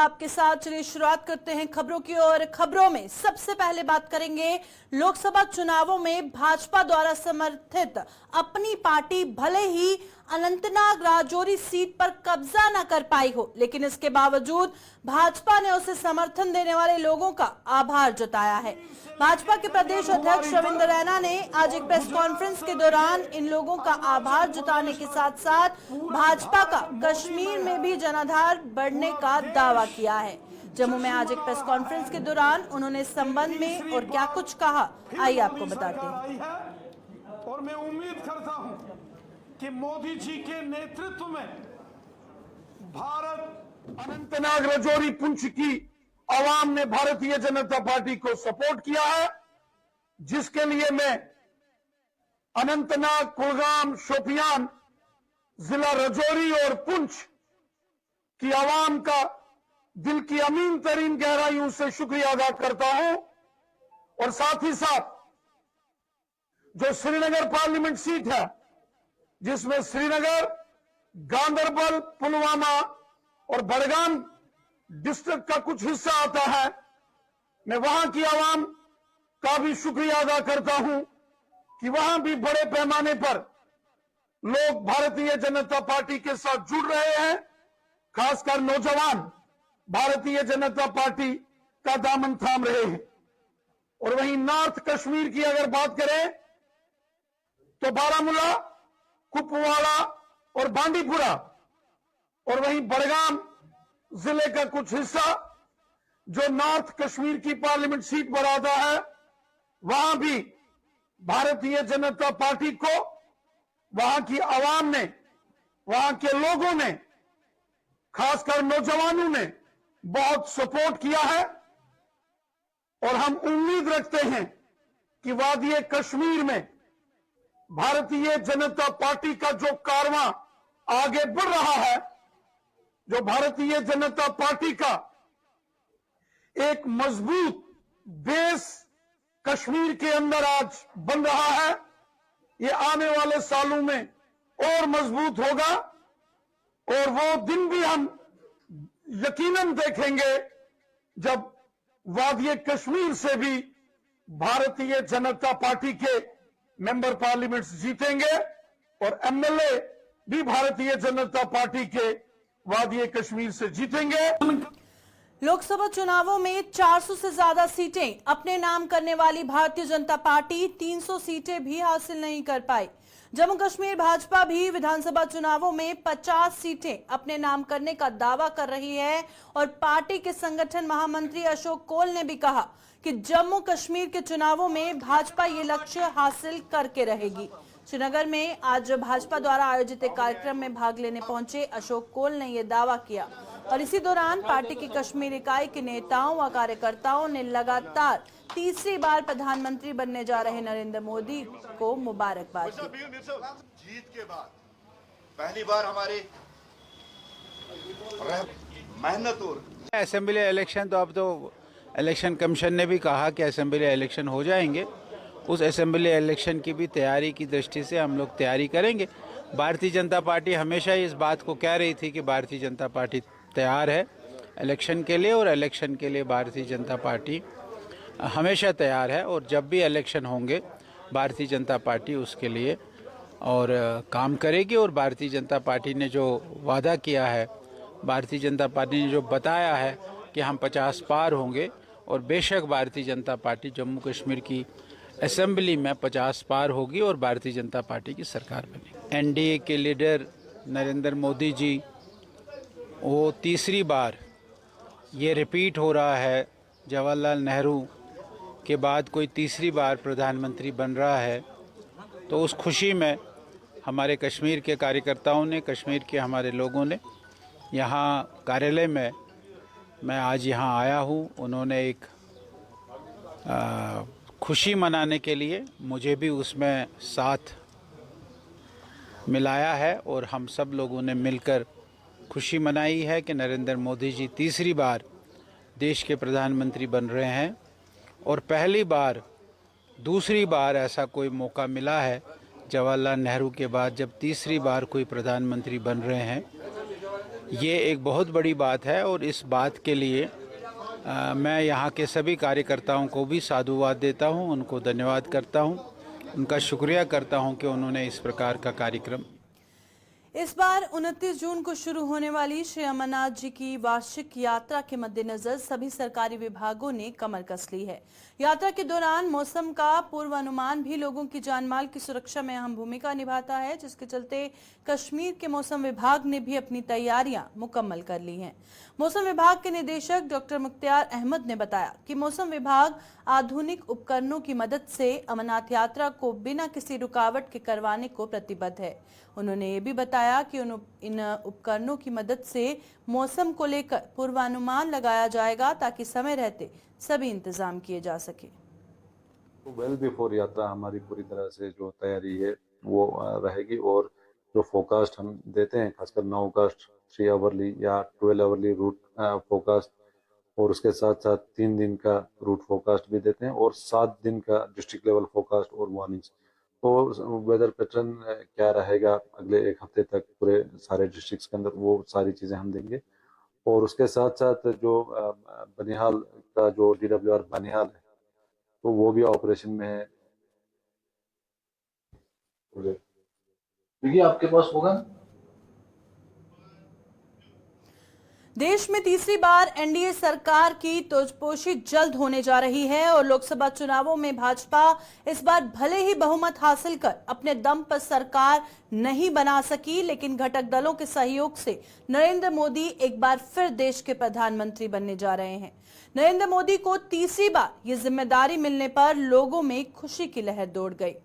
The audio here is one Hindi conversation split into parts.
आपके साथ चलिए शुरुआत करते हैं खबरों की। और खबरों में सबसे पहले बात करेंगे लोकसभा चुनावों में भाजपा द्वारा समर्थित अपनी पार्टी भले ही अनंतनाग राजौरी सीट पर कब्जा न कर पाई हो, लेकिन इसके बावजूद भाजपा ने उसे समर्थन देने वाले लोगों का आभार जताया है। भाजपा के प्रदेश अध्यक्ष रविंद्र रैना ने आज एक प्रेस कॉन्फ्रेंस के दौरान इन लोगों का आभार जताने के साथ साथ भाजपा का कश्मीर में भी जनाधार बढ़ने का दावा किया है। जम्मू में आज एक प्रेस कॉन्फ्रेंस के दौरान उन्होंने इस संबंध में और क्या कुछ कहा, आइए आपको बताते हैं। और मैं उम्मीद करता हूं कि मोदी जी के नेतृत्व में भारत अनंतनाग राजौरी पुंछ की आवाम ने भारतीय जनता पार्टी को सपोर्ट किया है, जिसके लिए मैं अनंतनाग, कुलगाम, शोपियान, जिला राजौरी और पुंछ की आवाम का दिल की अमीन तरीन गहराइयों से शुक्रिया अदा करता हूं। और साथ ही साथ जो श्रीनगर पार्लियामेंट सीट है, जिसमें श्रीनगर, गांदरबल, पुलवामा और बड़गाम डिस्ट्रिक्ट का कुछ हिस्सा आता है, मैं वहां की आवाम का भी शुक्रिया अदा करता हूं कि वहां भी बड़े पैमाने पर लोग भारतीय जनता पार्टी के साथ जुड़ रहे हैं। खासकर नौजवान भारतीय जनता पार्टी का दामन थाम रहे हैं। और वहीं नॉर्थ कश्मीर की अगर बात करें तो बारामूला, कुपवाड़ा और बांडीपुरा और वहीं बड़गाम जिले का कुछ हिस्सा जो नॉर्थ कश्मीर की पार्लियामेंट सीट पर आता है, वहां भी भारतीय जनता पार्टी को वहां की आवाम ने, वहां के लोगों ने, खासकर नौजवानों ने बहुत सपोर्ट किया है। और हम उम्मीद रखते हैं कि वादी कश्मीर में भारतीय जनता पार्टी का जो कारवां आगे बढ़ रहा है, जो भारतीय जनता पार्टी का एक मजबूत बेस कश्मीर के अंदर आज बन रहा है, ये आने वाले सालों में और मजबूत होगा। और वो दिन भी हम यकीनन देखेंगे जब वादी कश्मीर से भी भारतीय जनता पार्टी के मेंबर पार्लियामेंट जीतेंगे और एमएलए भी भारतीय जनता पार्टी के वादी कश्मीर से जीतेंगे। लोकसभा चुनावों में 400 से ज्यादा सीटें अपने नाम करने वाली भारतीय जनता पार्टी 300 सीटें भी हासिल नहीं कर पाई। जम्मू कश्मीर भाजपा भी विधानसभा चुनावों में 50 सीटें अपने नाम करने का दावा कर रही है। और पार्टी के संगठन महामंत्री अशोक कोल ने भी कहा कि जम्मू कश्मीर के चुनावों में भाजपा ये लक्ष्य हासिल करके रहेगी। श्रीनगर में आज भाजपा द्वारा आयोजित एक कार्यक्रम में भाग लेने पहुंचे अशोक कोल ने यह दावा किया। और इसी दौरान पार्टी की कश्मीर इकाई के नेताओं व कार्यकर्ताओं ने लगातार तीसरी बार प्रधानमंत्री बनने जा रहे नरेंद्र मोदी को मुबारकबाद दी। जीत के बाद पहली बार हमारे मेहनत और असेंबली इलेक्शन, तो अब तो इलेक्शन कमीशन ने भी कहा कि असेंबली इलेक्शन हो जाएंगे। उस असेंबली इलेक्शन की भी तैयारी की दृष्टि से हम लोग तैयारी करेंगे। भारतीय जनता पार्टी हमेशा इस बात को कह रही थी कि भारतीय जनता पार्टी तैयार है इलेक्शन के लिए, और इलेक्शन के लिए भारतीय जनता पार्टी हमेशा तैयार है। और जब भी इलेक्शन होंगे भारतीय जनता पार्टी उसके लिए और काम करेगी। और भारतीय जनता पार्टी ने जो वादा किया है, भारतीय जनता पार्टी ने जो बताया है कि हम 50 पार होंगे, और बेशक भारतीय जनता पार्टी जम्मू कश्मीर की असेंबली में 50 पार होगी और भारतीय जनता पार्टी की सरकार बनेगी। एनडीए के लीडर नरेंद्र मोदी जी, वो तीसरी बार ये रिपीट हो रहा है, जवाहरलाल नेहरू के बाद कोई तीसरी बार प्रधानमंत्री बन रहा है। तो उस खुशी में हमारे कश्मीर के कार्यकर्ताओं ने, कश्मीर के हमारे लोगों ने यहाँ कार्यालय में, मैं आज यहाँ आया हूँ, उन्होंने एक खुशी मनाने के लिए मुझे भी उसमें साथ मिलाया है। और हम सब लोगों ने मिलकर खुशी मनाई है कि नरेंद्र मोदी जी तीसरी बार देश के प्रधानमंत्री बन रहे हैं। और पहली बार, दूसरी बार ऐसा कोई मौका मिला है जवाहरलाल नेहरू के बाद, जब तीसरी बार कोई प्रधानमंत्री बन रहे हैं। ये एक बहुत बड़ी बात है और इस बात के लिए मैं यहाँ के सभी कार्यकर्ताओं को भी साधुवाद देता हूँ, उनको धन्यवाद करता हूँ, उनका शुक्रिया करता हूँ कि उन्होंने इस प्रकार का कार्यक्रम। इस बार 29 जून को शुरू होने वाली श्री अमरनाथ जी की वार्षिक यात्रा के मद्देनजर सभी सरकारी विभागों ने कमर कस ली है। यात्रा के दौरान मौसम का पूर्वानुमान भी लोगों की जानमाल की सुरक्षा में अहम भूमिका निभाता है, जिसके चलते कश्मीर के मौसम विभाग ने भी अपनी तैयारियां मुकम्मल कर ली हैं। मौसम विभाग के निदेशक डॉक्टर मुख्तार अहमद ने बताया कि मौसम विभाग आधुनिक उपकरणों की मदद से अमरनाथ यात्रा को बिना किसी रुकावट के करवाने को प्रतिबद्ध है। उन्होंने ये भी बताया कि इन उपकरणों की मदद से मौसम को लेकर पूर्वानुमान लगाया जाएगा ताकि समय रहते सभी इंतजाम किए जा सके। वेल बिफोर यात्रा हमारी पूरी तरह से जो तैयारी है वो रहेगी और जो फोरकास्ट हम देते हैं, खासकर नाउकास्ट 3 आवरली या 12 आवरली रूट फोरकास्ट, और उसके साथ साथ 3 दिन का रूट फोरकास्ट भी देते हैं और 7 दिन का डिस्ट्रिक्ट लेवल फोरकास्ट और वार्निंग्स। तो वेदर पैटर्न क्या रहेगा अगले 1 हफ्ते तक पूरे सारे डिस्ट्रिक्ट्स के अंदर, वो सारी चीज़ें हम देंगे। और उसके साथ साथ जो बनिहाल का जो DWR बनिहाल है तो वो भी ऑपरेशन में है। क्योंकि आपके पास होगा। देश में तीसरी बार एनडीए सरकार की तोजपोशी जल्द होने जा रही है और लोकसभा चुनावों में भाजपा इस बार भले ही बहुमत हासिल कर अपने दम पर सरकार नहीं बना सकी, लेकिन घटक दलों के सहयोग से नरेंद्र मोदी एक बार फिर देश के प्रधानमंत्री बनने जा रहे हैं। नरेंद्र मोदी को तीसरी बार ये जिम्मेदारी मिलने पर लोगों में खुशी की लहर दौड़ गई।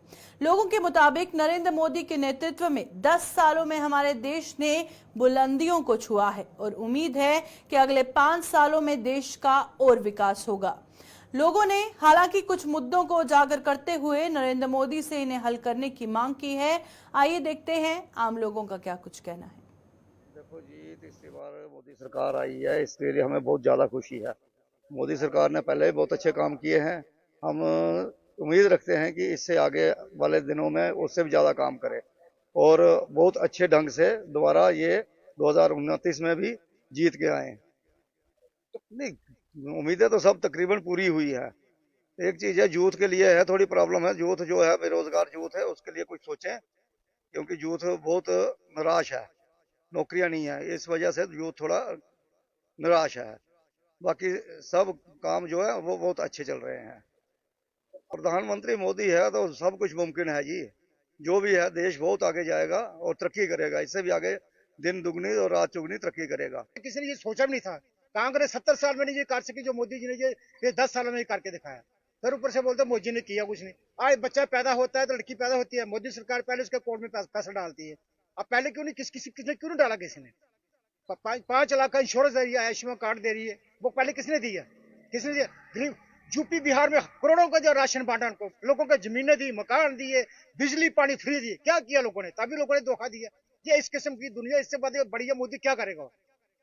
लोगों के मुताबिक नरेंद्र मोदी के नेतृत्व में 10 सालों में हमारे देश ने बुलंदियों को छुआ है और उम्मीद है कि अगले 5 सालों में देश का और विकास होगा। लोगों ने हालांकि कुछ मुद्दों को उजागर करते हुए नरेंद्र मोदी से इन्हें हल करने की मांग की है। आइए देखते हैं आम लोगों का क्या कुछ कहना है। देखो जी, तीसरी बार मोदी सरकार आई है, इसके लिए हमें बहुत ज्यादा खुशी है। मोदी सरकार ने पहले भी बहुत अच्छे काम किए हैं। हम उम्मीद रखते हैं कि इससे आगे वाले दिनों में उससे भी ज्यादा काम करे और बहुत अच्छे ढंग से दोबारा ये 2029 में भी जीत के आए। तो नहीं, उम्मीदें तो सब तकरीबन पूरी हुई है। एक चीज है, यूथ के लिए है थोड़ी प्रॉब्लम है। यूथ जो है, बेरोजगार यूथ है, उसके लिए कुछ सोचें, क्योंकि यूथ बहुत निराश है, नौकरियां नहीं है, इस वजह से यूथ थोड़ा निराश है। बाकी सब काम जो है वो बहुत अच्छे चल रहे हैं। प्रधानमंत्री मोदी है तो सब कुछ मुमकिन है जी। जो भी है, देश बहुत आगे जाएगा और तरक्की करेगा, इससे भी आगे दिन दुगनी और रात चौगुनी तरक्की करेगा। किसी ने ये सोचा भी नहीं था। कांग्रेस 70 साल में नहीं ये कर सकी जो मोदी जी ने ये 10 सालों में करके दिखाया। फिर ऊपर से बोलते मोदी ने किया कुछ नहीं। आज बच्चा पैदा होता है तो लड़की पैदा होती है, मोदी सरकार पहले उसके अकाउंट में पैसा डालती है। अब पहले क्यों नहीं किसने क्यों नहीं डाला? किसी ने 5 लाख का इंश्योरेंस दे रही है, आयुष्मान कार्ड दे रही है, वो पहले किसने दिया? किसने दिया? यूपी बिहार में करोड़ों का जो राशन बांटा, उनको लोगों को जमीनें दी, मकान दिए, बिजली पानी फ्री दिए। क्या किया लोगों ने? तभी लोगों ने धोखा दिया। ये इस किस्म की दुनिया, इससे बढ़िया मोदी क्या करेगा?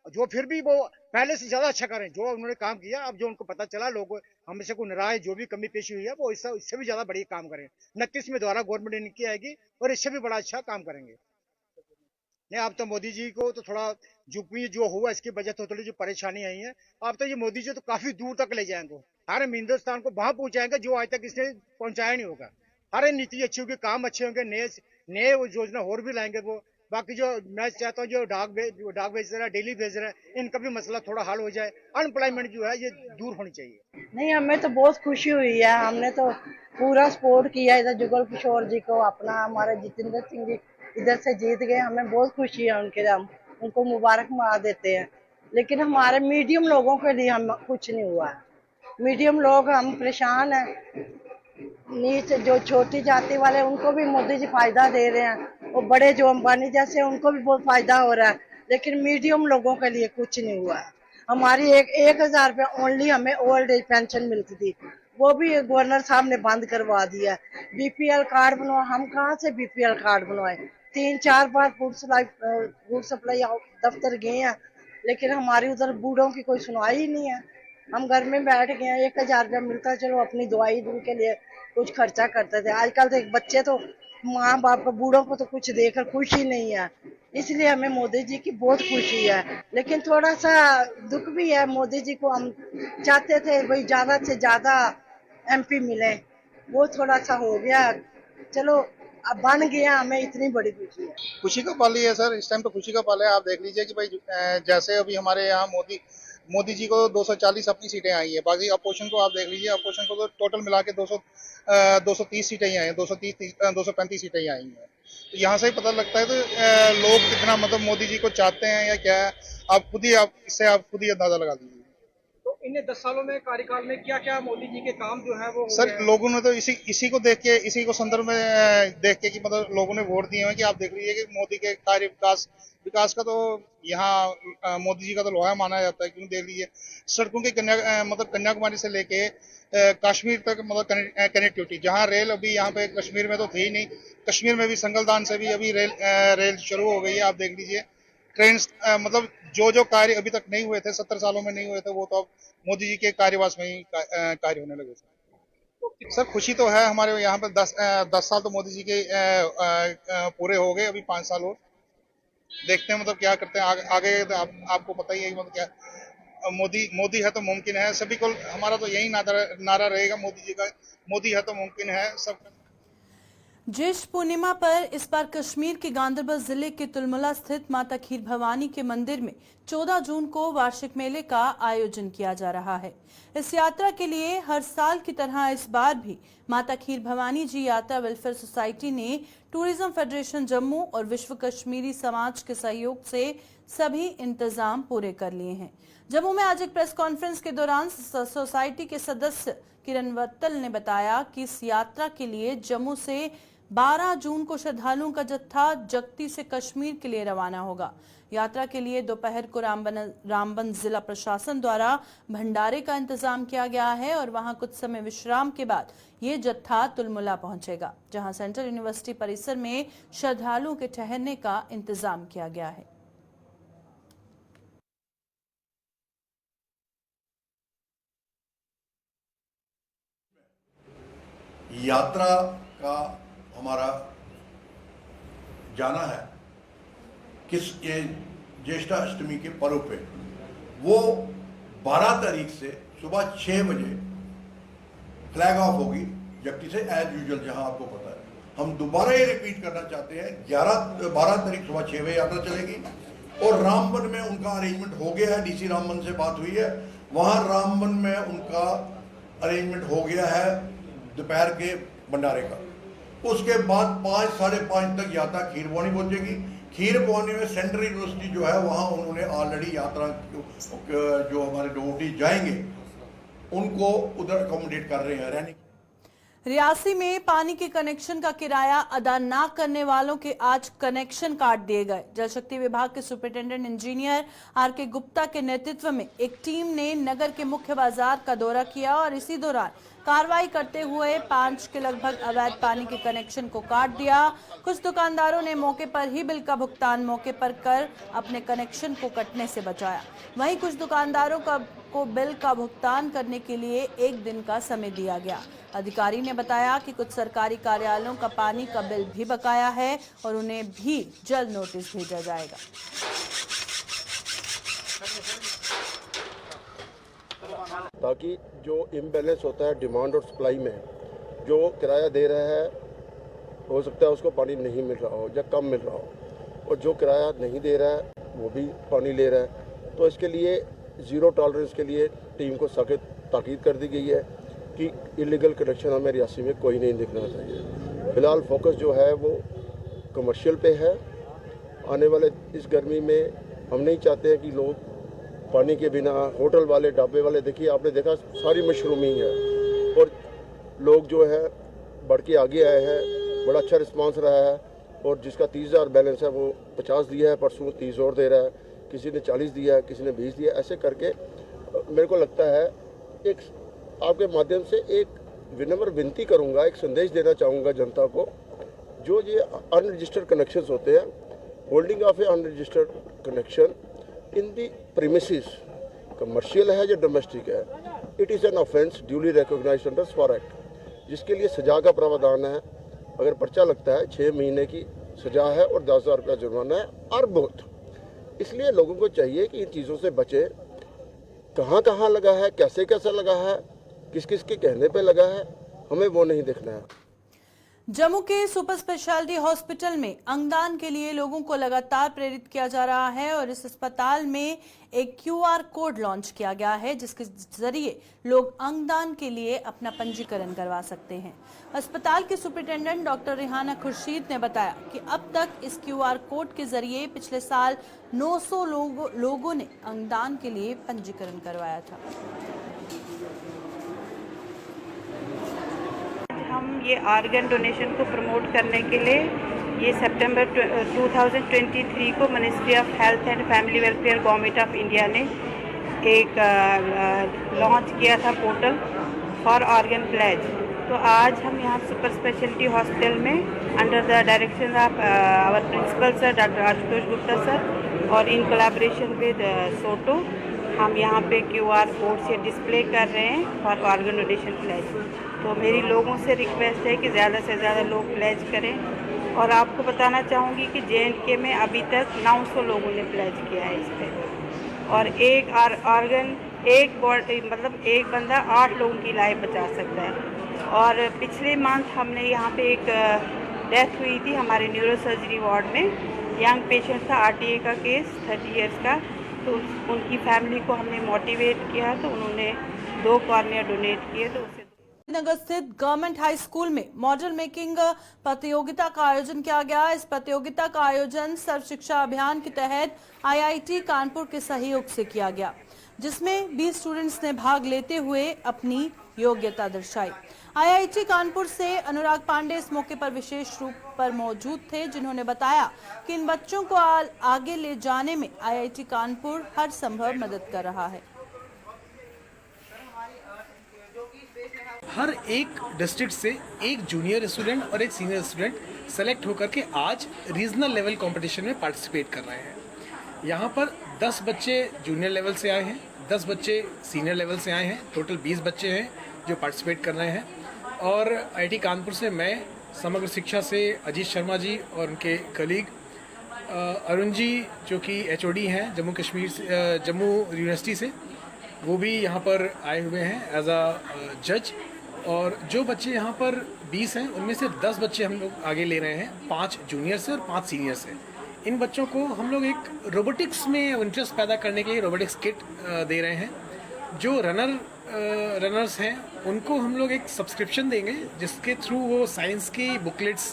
जो फिर भी वो पहले से ज्यादा अच्छा करें जो उन्होंने काम किया। अब जो उनको पता चला लोग हमसे को नाराज, जो भी कमी पेशी हुई है वो इससे भी ज्यादा बढ़िया काम करें। 29 में दोबारा गवर्नमेंट इनकी आएगी और इससे भी बड़ा अच्छा काम करेंगे। नहीं, अब तो मोदी जी को तो थोड़ा यूपी जो हुआ इसकी वजह से थोड़ी जो परेशानी आई है, अब तो ये मोदी जी तो काफी दूर तक ले जाएंगे। हर हिंदुस्तान को वहां पहुंचाएंगे जो आज तक इसने पहुंचाया नहीं होगा। हर नीति अच्छी होगी, काम अच्छे होंगे, नए योजना और भी लाएंगे वो। बाकी जो मैं चाहता हूँ जो डाक भेज रहा है, डेली भेज रहा है, इनका भी मसला थोड़ा हल हो जाए। अनएम्प्लॉयमेंट जो है ये दूर होनी चाहिए। नहीं, हमें तो बहुत खुशी हुई है। हमने तो पूरा सपोर्ट किया इधर जुगल किशोर जी को, अपना हमारे जितेंद्र सिंह जी इधर से जीत गए। हमें बहुत खुशी है उनके, हम उनको मुबारकबाद देते हैं। लेकिन हमारे मीडियम लोगों के लिए हम कुछ नहीं हुआ है। मीडियम लोग हम परेशान हैं। नीचे जो छोटी जाति वाले उनको भी मोदी जी फायदा दे रहे हैं और बड़े जो अंबानी जैसे उनको भी बहुत फायदा हो रहा है, लेकिन मीडियम लोगों के लिए कुछ नहीं हुआ है। हमारी 1,000 रुपये ओनली हमें ओल्ड एज पेंशन मिलती थी, वो भी गवर्नर साहब ने बंद करवा दिया। BPL कार्ड बनवा, हम कहाँ से BPL कार्ड बनवाए? 3-4 बार फूड सप्लाई दफ्तर गए हैं, लेकिन हमारी उधर बूढ़ों की कोई सुनवाई ही नहीं है। हम घर में बैठ गए हैं, 1,000 रुपया मिलता, चलो अपनी दवाई के लिए कुछ खर्चा करते थे। आजकल तो बच्चे तो माँ बाप को, बूढ़ों को तो कुछ देकर खुश ही नहीं है। इसलिए हमें मोदी जी की बहुत खुशी है। लेकिन थोड़ा सा दुख भी है, मोदी जी को हम चाहते थे भाई ज्यादा से ज्यादा MP मिले, वो थोड़ा सा हो गया। चलो अब बन गया, हमें इतनी बड़ी खुशी है। खुशी का पल ही है सर, इस टाइम तो खुशी का पल है। आप देख लीजिए कि भाई जैसे अभी हमारे यहाँ मोदी जी को 240 अपनी सीटें आई हैं, बाकी अपोजिशन को आप देख लीजिए, अपोजिशन को तो टोटल मिला के 230 सीटें ही आई हैं, 235 सीटें ही आई हैं। तो यहाँ से ही पता लगता है तो लोग कितना मतलब मोदी जी को चाहते हैं या क्या है, आप खुद ही अंदाजा लगा लीजिए। तो इन 10 सालों में कार्यकाल में क्या क्या मोदी जी के काम जो है वो सर लोगों ने तो इसी को देख के, इसी को संदर्भ में देख के कि मतलब लोगों ने वोट दिए हैं कि आप देख लीजिए कि मोदी के कार्य विकास का तो यहाँ मोदी जी का तो लोहा माना जाता है। क्यों देख लीजिए सड़कों के कन्याकुमारी से लेके कश्मीर तक मतलब कनेक्टिविटी, जहाँ रेल अभी यहाँ पे कश्मीर में तो थी ही नहीं, कश्मीर में भी संगलदान से भी अभी रेल शुरू हो गई है। आप देख लीजिए ट्रेन मतलब जो कार्य अभी तक नहीं हुए थे, 70 सालों में नहीं हुए थे, वो तो अब मोदी जी के कार्यवास में ही कार्य होने लगे। सर खुशी तो है हमारे यहाँ पे 10 साल तो मोदी जी के पूरे हो गए, अभी 5 साल और देखते हैं मतलब क्या करते हैं आगे तो आपको पता ही है मतलब क्या मोदी है तो मुमकिन है। सभी को हमारा तो यही नारा रहेगा मोदी जी का, मोदी है तो मुमकिन है सब। ज्येष्ठ पूर्णिमा पर इस बार कश्मीर के गांदरबल जिले के तुलमुला स्थित माता खीर भवानी के मंदिर में 14 जून को वार्षिक मेले का आयोजन किया जा रहा है। इस यात्रा के लिए हर साल की तरह इस बार भी माता खीर भवानी जी यात्रा वेलफेयर सोसाइटी ने टूरिज्म फेडरेशन जम्मू और विश्व कश्मीरी समाज के सहयोग से सभी इंतजाम पूरे कर लिए हैं। जम्मू में आज एक प्रेस कॉन्फ्रेंस के दौरान सोसाइटी के सदस्य किरण वत्तल ने बताया कि इस यात्रा के लिए जम्मू से 12 जून को श्रद्धालुओं का जत्था जगती से कश्मीर के लिए रवाना होगा। यात्रा के लिए दोपहर को रामबन जिला प्रशासन द्वारा भंडारे का इंतजाम किया गया है और वहां कुछ समय विश्राम के बाद ये जत्था तुलमुला पहुंचेगा, जहां सेंट्रल यूनिवर्सिटी परिसर में श्रद्धालुओं के ठहरने का इंतजाम किया गया है। यात्रा का हमारा जाना है किस ये ज्येष्ठा अष्टमी के पर्व पे, वो 12 तारीख से सुबह 6 बजे फ्लैग ऑफ होगी जगती से एज यूजुअल, जहां आपको पता है। हम दोबारा ये रिपीट करना चाहते हैं, 12 तारीख सुबह 6 बजे यात्रा चलेगी और रामबन में उनका अरेंजमेंट हो गया है। DC रामबन से बात हुई है, वहां रामबन में उनका अरेंजमेंट हो गया है दोपहर के भंडारे का। उसके बाद 5 साढ़े 5 तक यात्रा खीर भवानी पहुंचेगी। खीर भवानी में सेंट्रल यूनिवर्सिटी जो है वहां उन्होंने ऑलरेडी यात्रा जो हमारे डिवोटी जाएंगे उनको उधर अकोमोडेट कर रहे हैं रहने। रियासी में पानी के कनेक्शन का किराया अदा न करने वालों के आज कनेक्शन काट दिए गए। जल शक्ति विभाग के सुपरिटेंडेंट इंजीनियर RK गुप्ता के नेतृत्व में एक टीम ने नगर के मुख्य बाजार का दौरा किया और इसी दौरान कार्रवाई करते हुए 5 के लगभग अवैध पानी के कनेक्शन को काट दिया। कुछ दुकानदारों ने मौके पर ही बिल का भुगतान मौके पर कर अपने कनेक्शन को कटने से बचाया। वहीं कुछ दुकानदारों को बिल का भुगतान करने के लिए 1 दिन का समय दिया गया। अधिकारी ने बताया कि कुछ सरकारी कार्यालयों का पानी का बिल भी बकाया है और उन्हें भी जल्द नोटिस भेजा जाएगा। ताकि जो इम्बैलेंस होता है डिमांड और सप्लाई में, जो किराया दे रहा है हो सकता है उसको पानी नहीं मिल रहा हो या कम मिल रहा हो, और जो किराया नहीं दे रहा है वो भी पानी ले रहा है। तो इसके लिए ज़ीरो टॉलरेंस के लिए टीम को सख्त ताकीद कर दी गई है कि इलीगल कनेक्शन हमें रियासी में कोई नहीं दिखना चाहिए। फ़िलहाल फोकस जो है वो कमर्शियल पे है। आने वाले इस गर्मी में हम नहीं चाहते हैं कि लोग पानी के बिना, होटल वाले, ढाबे वाले, देखिए आपने देखा सारी मशरूमी है और लोग जो है बढ़ के आगे आए हैं। बड़ा अच्छा रिस्पांस रहा है और जिसका 30,000 बैलेंस है वो 50 दिया है, परसों 30 और दे रहा है, किसी ने 40 दिया है, किसी ने 20 दिया। ऐसे करके मेरे को लगता है एक आपके माध्यम से एक विनम्र विनती करूंगा, एक संदेश देना चाहूँगा जनता को। जो ये अनरजिस्टर्ड कनेक्शंस होते हैं, holding of a unregistered connection in the premises, commercial है या डोमेस्टिक है, it is an offence duly recognised under स्फॉर एक्ट, जिसके लिए सजा का प्रावधान है। अगर पर्चा लगता है 6 महीने की सजा है और 10,000 रुपया जुर्माना है और बहुत। इसलिए लोगों को चाहिए कि इन चीज़ों से बचे। कहाँ कहाँ लगा है, कैसे कैसे लगा है, किस किस के कहने पे लगा है, हमें वो नहीं देखना है। जम्मू के सुपर स्पेशलिटी हॉस्पिटल में अंगदान के लिए लोगों को लगातार प्रेरित किया जा रहा है और इस अस्पताल में एक QR कोड लॉन्च किया गया है जिसके जरिए लोग अंगदान के लिए अपना पंजीकरण करवा सकते हैं। अस्पताल के सुपरिटेंडेंट डॉक्टर रिहाना खुर्शीद ने बताया कि अब तक इस QR कोड के जरिए पिछले साल 900 लोगों ने अंगदान के लिए पंजीकरण करवाया था। हम ये ऑर्गन डोनेशन को प्रमोट करने के लिए ये सितंबर 2023 को ministry of health and family welfare government of India ने एक लॉन्च किया था पोर्टल फॉर ऑर्गन प्लेज। तो आज हम यहाँ सुपर स्पेशलिटी हॉस्पिटल में under the direction of our principal sir doctor Ashutosh Gupta sir और इन कोलैबोरेशन विद सोटो हम यहाँ पे QR कोड से डिस्प्ले कर रहे हैं फॉर ऑर्गन डोनेशन प्लेज। तो मेरी लोगों से रिक्वेस्ट है कि ज़्यादा से ज़्यादा लोग प्लेज करें। और आपको बताना चाहूँगी कि J&K में अभी तक 900 लोगों ने प्लेज किया है इस पर। और एक ऑर्गन एक बंदा 8 लोगों की लाइफ बचा सकता है। और पिछले मंथ हमने यहाँ पे एक डेथ हुई थी हमारे न्यूरो सर्जरी वार्ड में। यंग पेशेंट था, RTA का केस, 30 इयर्स का। तो उनकी फैमिली को हमने मोटिवेट किया तो उन्होंने 2 कॉर्निया डोनेट किए। तो उसे नगर स्थित गवर्नमेंट हाई स्कूल में मॉडल मेकिंग प्रतियोगिता का आयोजन किया गया। इस प्रतियोगिता का आयोजन सर्व शिक्षा अभियान के तहत IIT कानपुर के सहयोग से किया गया, जिसमें 20 स्टूडेंट्स ने भाग लेते हुए अपनी योग्यता दर्शाई। IIT कानपुर से अनुराग पांडे इस मौके पर विशेष रूप पर मौजूद थे, जिन्होंने बताया कि इन बच्चों को आगे ले जाने में IIT कानपुर हर संभव मदद कर रहा है। हर एक डिस्ट्रिक्ट से एक जूनियर स्टूडेंट और एक सीनियर स्टूडेंट सेलेक्ट होकर के आज रीजनल लेवल कंपटीशन में पार्टिसिपेट कर रहे हैं। यहाँ पर 10 बच्चे जूनियर लेवल से आए हैं, 10 बच्चे सीनियर लेवल से आए हैं। टोटल 20 बच्चे हैं जो पार्टिसिपेट कर रहे हैं। और IIT कानपुर से मैं, समग्र शिक्षा से अजीत शर्मा जी और उनके कलीग अरुण जी जो कि HOD हैं जम्मू यूनिवर्सिटी से, वो भी यहाँ पर आए हुए हैं एज अ जज। और जो बच्चे यहाँ पर 20 हैं उनमें से 10 बच्चे हम लोग आगे ले रहे हैं, 5 जूनियर से और 5 सीनियर से। इन बच्चों को हम लोग एक रोबोटिक्स में इंटरेस्ट पैदा करने के लिए रोबोटिक्स किट दे रहे हैं। जो रनर्स हैं उनको हम लोग एक सब्सक्रिप्शन देंगे जिसके थ्रू वो साइंस की बुकलेट्स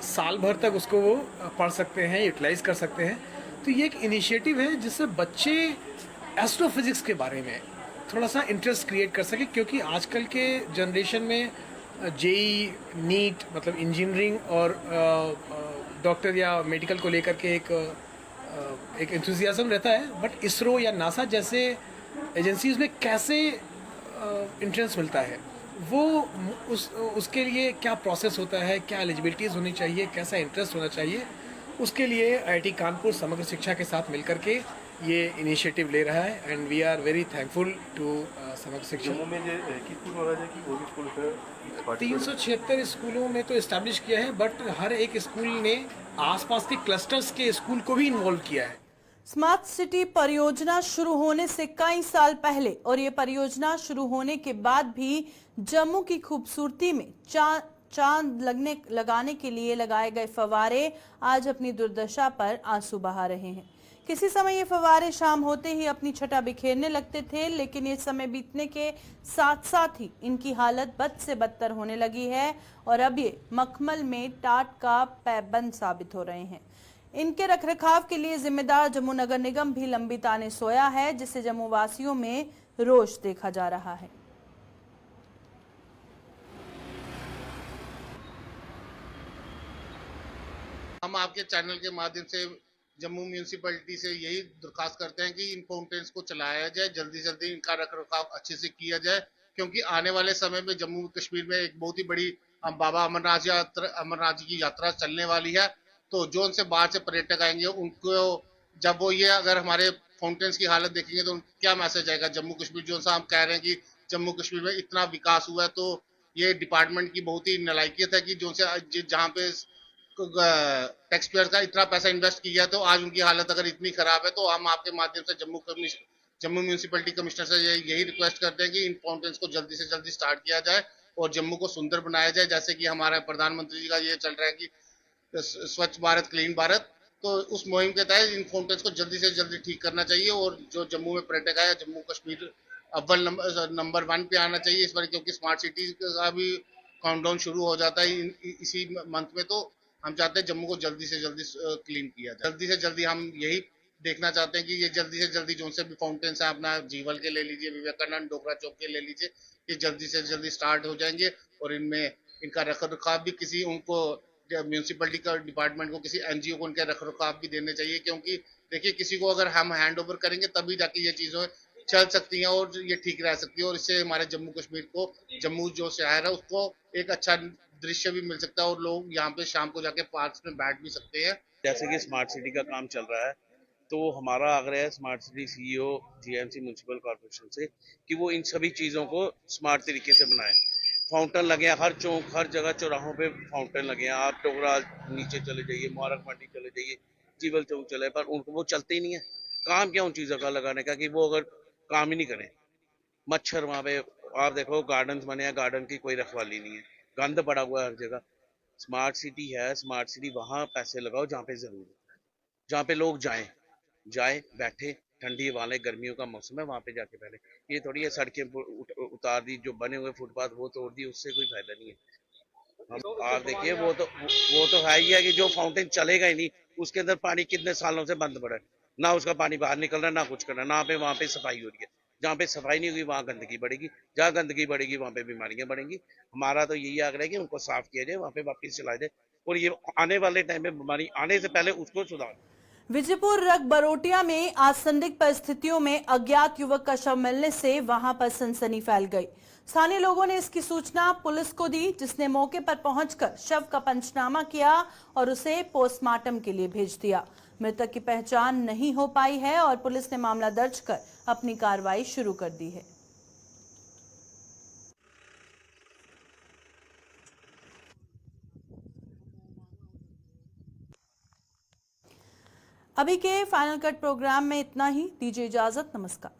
साल भर तक उसको वो पढ़ सकते हैं, यूटिलाइज कर सकते हैं। तो ये एक इनिशिएटिव है जिससे बच्चे एस्ट्रोफिजिक्स के बारे में थोड़ा सा इंटरेस्ट क्रिएट कर सके, क्योंकि आजकल के जनरेशन में JEE, नीट मतलब इंजीनियरिंग और डॉक्टर या मेडिकल को लेकर के एक एंथुसियाज्म रहता है। बट इसरो या नासा जैसे एजेंसीज में कैसे इंट्रेंस मिलता है, वो उसके लिए क्या प्रोसेस होता है, क्या एलिजिबिलिटीज़ होनी चाहिए, कैसा इंटरेस्ट होना चाहिए, उसके लिए IIT कानपुर समग्र शिक्षा के साथ मिलकर के ये इनिशिएटिव ले रहा है। And we are very thankful to Samagra Shiksha. 376 स्कूलों में तो इस्टेब्लिश किया है, बट हर एक स्कूल ने आसपास के क्लस्टर्स के स्कूल को भी इन्वॉल्व किया है। स्मार्ट सिटी परियोजना शुरू होने से कई साल पहले और ये परियोजना शुरू होने के बाद भी जम्मू की खूबसूरती में चांद लगाने के लिए लगाए गए फव्वारे आज अपनी दुर्दशा पर आंसू बहा रहे हैं। किसी समय ये फव्वारे शाम होते ही अपनी छटा बिखेरने लगते थे, लेकिन ये समय बीतने के साथ साथ ही इनकी हालत बद से बदतर होने लगी है और अब ये मखमल में टाट का पैबंद साबित हो रहे हैं। इनके रखरखाव के लिए जिम्मेदार जम्मू नगर निगम भी लंबी ताने सोया है, जिसे जम्मू वासियों में रोष देखा जा रहा है। हम आपके चैनल के माध्यम से जम्मू म्यूनिसिपैलिटी से यही दरखास्त करते हैं कि इन फाउंटेन्स को चलाया जाए, जल्दी जल्दी इनका रखरखाव अच्छे से किया जाए, क्योंकि आने वाले समय में जम्मू कश्मीर में एक बहुत ही बड़ी बाबा अमरनाथ जी की यात्रा चलने वाली है। तो जो उनसे बाहर से पर्यटक आएंगे उनको जब वो ये अगर हमारे फाउंटेन्स की हालत देखेंगे तो उनको क्या मैसेज आएगा जम्मू कश्मीर। जो सा हम कह रहे हैं कि जम्मू कश्मीर में इतना विकास हुआ है, तो ये डिपार्टमेंट की बहुत ही नालायकियत है कि जो से जहाँ पे टैक्स पेयर का इतना पैसा इन्वेस्ट किया, तो आज उनकी हालत अगर इतनी खराब है, तो हम आपके माध्यम से जम्मू म्यूनिसिपैलिटी कमिश्नर से यही रिक्वेस्ट करते हैं कि इन फाउंटेन्स को जल्दी से जल्दी स्टार्ट किया जाए और जम्मू को सुंदर बनाया जाए। जैसे कि हमारे प्रधानमंत्री जी का ये चल रहा है कि स्वच्छ भारत क्लीन भारत, तो उस मुहिम के तहत इन फाउंटेन्स को जल्दी से जल्दी ठीक करना चाहिए और जो जम्मू में पर्यटक है, जम्मू कश्मीर अव्वल नंबर 1 पे आना चाहिए इस बार, क्योंकि स्मार्ट सिटी का भी काउंटडाउन शुरू हो जाता है इसी मंथ में। तो हम चाहते हैं जम्मू को जल्दी से जल्दी क्लीन किया जाए। जल्दी से जल्दी हम यही देखना चाहते हैं कि ये जल्दी से जल्दी जो से भी फाउंटेन्स है, अपना जीवल के ले लीजिए, विवेकानंद डोगरा चौक के ले लीजिए, ये जल्दी से जल्दी स्टार्ट हो जाएंगे और इनमें इनका रखरखाव भी किसी उनको म्यूनसिपैलिटी का डिपार्टमेंट को, किसी एनजीओ को इनके रखरखाव भी देने चाहिए, क्योंकि देखिए किसी को अगर हम हैंड ओवर करेंगे तभी जाके ये चीज़ें चल सकती हैं और ये ठीक रह सकती है और इससे हमारे जम्मू कश्मीर को, जम्मू जो शहर है उसको एक अच्छा दृश्य भी मिल सकता है और लोग यहाँ पे शाम को जाके पार्क्स में बैठ भी सकते हैं। जैसे कि स्मार्ट सिटी का काम चल रहा है, तो हमारा आग्रह है smart city CEO GMC municipal corporation से कि वो इन सभी चीज़ों को स्मार्ट तरीके से बनाएं। फाउंटेन लगे हैं हर चौक, हर जगह चौराहों पे फाउंटेन लगे हैं। आप टोगरा नीचे चले जाइए, मुबारक मंडी चले जाइए, जीवल चौक चले, पर उनको वो चलते ही नहीं है। काम क्या उन चीज़ों का लगाने का कि वो अगर काम ही नहीं करें। मच्छर वहाँ पे आप देखो, गार्डन बने हैं, गार्डन की कोई रखवाली नहीं है, गंद पड़ा हुआ है हर जगह। स्मार्ट सिटी है, स्मार्ट सिटी वहाँ पैसे लगाओ जहाँ पे जरूरत है, जहाँ पे लोग जाएं बैठे, ठंडी हवा लें, गर्मियों का मौसम है वहाँ पे जाके बैठे। ये थोड़ी है सड़कें उतार दी, जो बने हुए फुटपाथ वो तोड़ दी, उससे कोई फायदा नहीं है। आप देखिए वो तो है ही है कि जो फाउंटेन चलेगा ही नहीं, उसके अंदर पानी कितने सालों से बंद पड़ा है, ना उसका पानी बाहर निकल रहा है, ना कुछ कर रहा है, ना पे वहाँ पे सफाई हो रही है। जहाँ पे सफाई नहीं होगी वहाँ गंदगी बढ़ेगी, जहाँ गंदगी बढ़ेगी वहाँ पे बीमारियां बढ़ेंगी। हमारा तो यही आग्रह है कि उनको साफ किया जाए, वहाँ पे वापस चलाया जाए और ये आने वाले टाइम में बीमारी आने से पहले उसको सुधार। विजयपुर रगबरोटिया में आज संदिग्ध परिस्थितियों में अज्ञात युवक का शव मिलने से वहां पर सनसनी फैल गई। स्थानीय लोगों ने इसकी सूचना पुलिस को दी, जिसने मौके पर पहुंचकर शव का पंचनामा किया और उसे पोस्टमार्टम के लिए भेज दिया। मृतक की पहचान नहीं हो पाई है और पुलिस ने मामला दर्ज कर अपनी कार्रवाई शुरू कर दी है। अभी के फाइनल कट प्रोग्राम में इतना ही। दीजिए इजाजत, नमस्कार।